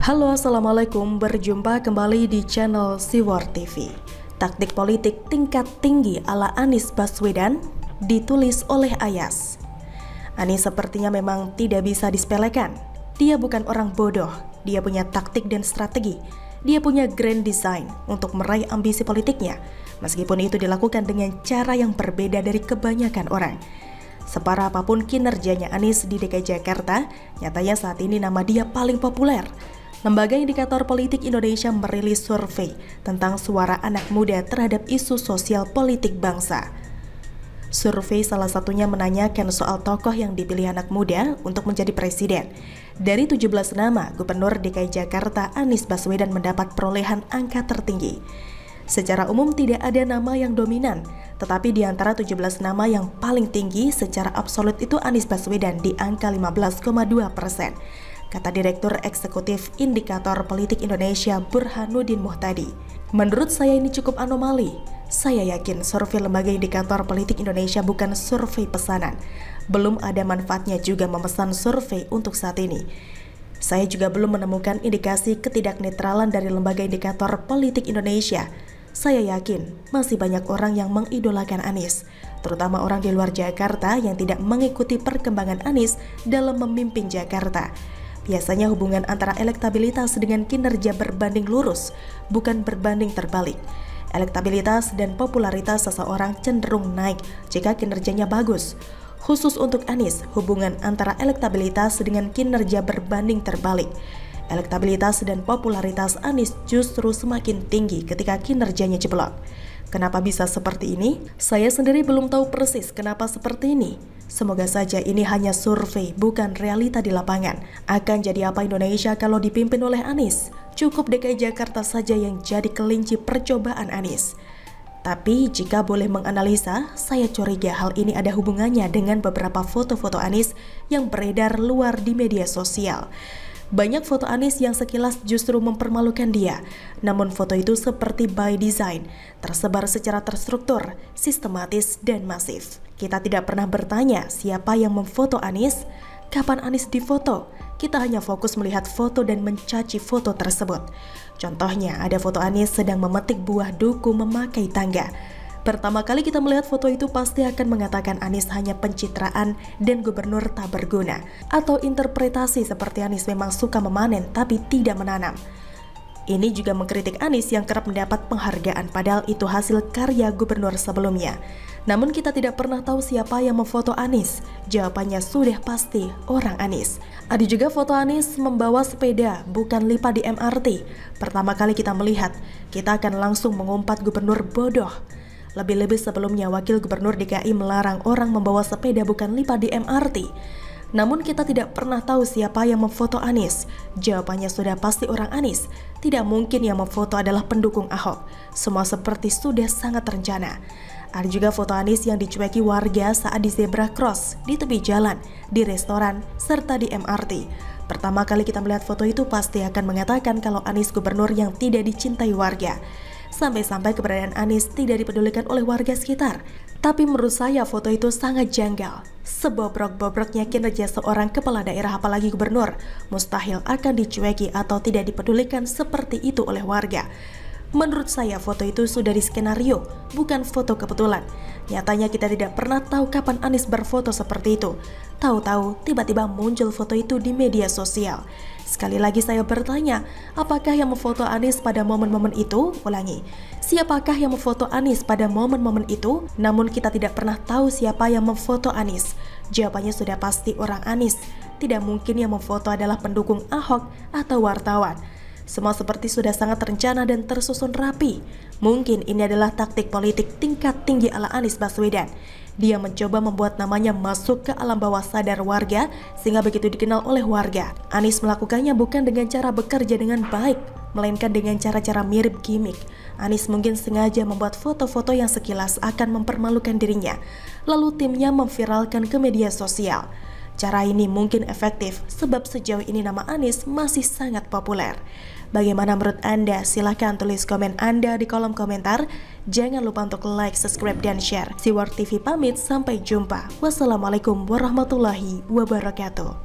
Halo, Assalamualaikum. Berjumpa kembali di channel Siwar TV. Taktik politik tingkat tinggi ala Anies Baswedan ditulis oleh Ayas. Anies sepertinya memang tidak bisa disepelekan. Dia bukan orang bodoh. Dia punya taktik dan strategi. Dia punya grand design untuk meraih ambisi politiknya. Meskipun itu dilakukan dengan cara yang berbeda dari kebanyakan orang. Separah apapun kinerjanya Anies di DKI Jakarta, nyatanya saat ini nama dia paling populer. Lembaga Indikator Politik Indonesia merilis survei tentang suara anak muda terhadap isu sosial politik bangsa. Survei salah satunya menanyakan soal tokoh yang dipilih anak muda untuk menjadi presiden. Dari 17 nama, Gubernur DKI Jakarta Anies Baswedan mendapat perolehan angka tertinggi. Secara umum tidak ada nama yang dominan, tetapi di antara 17 nama yang paling tinggi secara absolut itu Anies Baswedan di angka 15,2%. Kata Direktur Eksekutif Indikator Politik Indonesia Burhanuddin Muhtadi. Menurut saya ini cukup anomali. Saya yakin survei Lembaga Indikator Politik Indonesia bukan survei pesanan. Belum ada manfaatnya juga memesan survei untuk saat ini. Saya juga belum menemukan indikasi ketidaknetralan dari Lembaga Indikator Politik Indonesia. Saya yakin masih banyak orang yang mengidolakan Anies, terutama orang di luar Jakarta yang tidak mengikuti perkembangan Anies dalam memimpin Jakarta. Biasanya hubungan antara elektabilitas dengan kinerja berbanding lurus, bukan berbanding terbalik. Elektabilitas dan popularitas seseorang cenderung naik jika kinerjanya bagus. Khusus untuk Anies, hubungan antara elektabilitas dengan kinerja berbanding terbalik. Elektabilitas dan popularitas Anies justru semakin tinggi ketika kinerjanya jeblok. Kenapa bisa seperti ini? Saya sendiri belum tahu persis kenapa seperti ini. Semoga saja ini hanya survei, bukan realita di lapangan. Akan jadi apa Indonesia kalau dipimpin oleh Anies? Cukup DKI Jakarta saja yang jadi kelinci percobaan Anies. Tapi jika boleh menganalisa, saya curiga hal ini ada hubungannya dengan beberapa foto-foto Anies yang beredar luar di media sosial. Banyak foto Anies yang sekilas justru mempermalukan dia. Namun foto itu seperti by design, tersebar secara terstruktur, sistematis, dan masif. Kita tidak pernah bertanya siapa yang memfoto Anies, kapan Anies difoto. Kita hanya fokus melihat foto dan mencaci foto tersebut. Contohnya, ada foto Anies sedang memetik buah duku memakai tangga. Pertama kali kita melihat foto itu pasti akan mengatakan Anies hanya pencitraan dan gubernur tak berguna. Atau interpretasi seperti Anies memang suka memanen tapi tidak menanam. Ini juga mengkritik Anies yang kerap mendapat penghargaan padahal itu hasil karya gubernur sebelumnya. Namun kita tidak pernah tahu siapa yang memfoto Anies. Jawabannya sudah pasti orang Anies. Ada juga foto Anies membawa sepeda, bukan lipat di MRT. Pertama kali kita melihat, kita akan langsung mengumpat gubernur bodoh. Lebih-lebih sebelumnya Wakil Gubernur DKI melarang orang membawa sepeda bukan lipat di MRT. Namun kita tidak pernah tahu siapa yang memfoto Anies. Jawabannya sudah pasti orang Anies. Tidak mungkin yang memfoto adalah pendukung Ahok. Semua seperti sudah sangat terencana. Ada juga foto Anies yang dicueki warga saat di zebra cross, di tepi jalan, di restoran, serta di MRT. Pertama kali kita melihat foto itu pasti akan mengatakan kalau Anies gubernur yang tidak dicintai warga. Sampai-sampai keberadaan Anies tidak dipedulikan oleh warga sekitar. Tapi menurut saya foto itu sangat janggal. Sebobrok-bobroknya kinerja seorang kepala daerah apalagi gubernur, mustahil akan dicueki atau tidak dipedulikan seperti itu oleh warga. Menurut saya foto itu sudah diskenario, bukan foto kebetulan. Nyatanya kita tidak pernah tahu kapan Anies berfoto seperti itu. Tahu-tahu tiba-tiba muncul foto itu di media sosial. Sekali lagi saya bertanya, apakah yang memfoto Anies pada momen-momen itu? Ulangi, siapakah yang memfoto Anies pada momen-momen itu? Namun kita tidak pernah tahu siapa yang memfoto Anies. Jawabannya sudah pasti orang Anies. Tidak mungkin yang memfoto adalah pendukung Ahok atau wartawan. Semua seperti sudah sangat terencana dan tersusun rapi. Mungkin ini adalah taktik politik tingkat tinggi ala Anies Baswedan. Dia mencoba membuat namanya masuk ke alam bawah sadar warga sehingga begitu dikenal oleh warga. Anies melakukannya bukan dengan cara bekerja dengan baik, melainkan dengan cara-cara mirip gimmick. Anies mungkin sengaja membuat foto-foto yang sekilas akan mempermalukan dirinya, lalu timnya memviralkan ke media sosial. Cara ini mungkin efektif sebab sejauh ini nama Anies masih sangat populer. Bagaimana menurut Anda? Silahkan tulis komen Anda di kolom komentar. Jangan lupa untuk like, subscribe, dan share. Siwar TV pamit, sampai jumpa. Wassalamualaikum warahmatullahi wabarakatuh.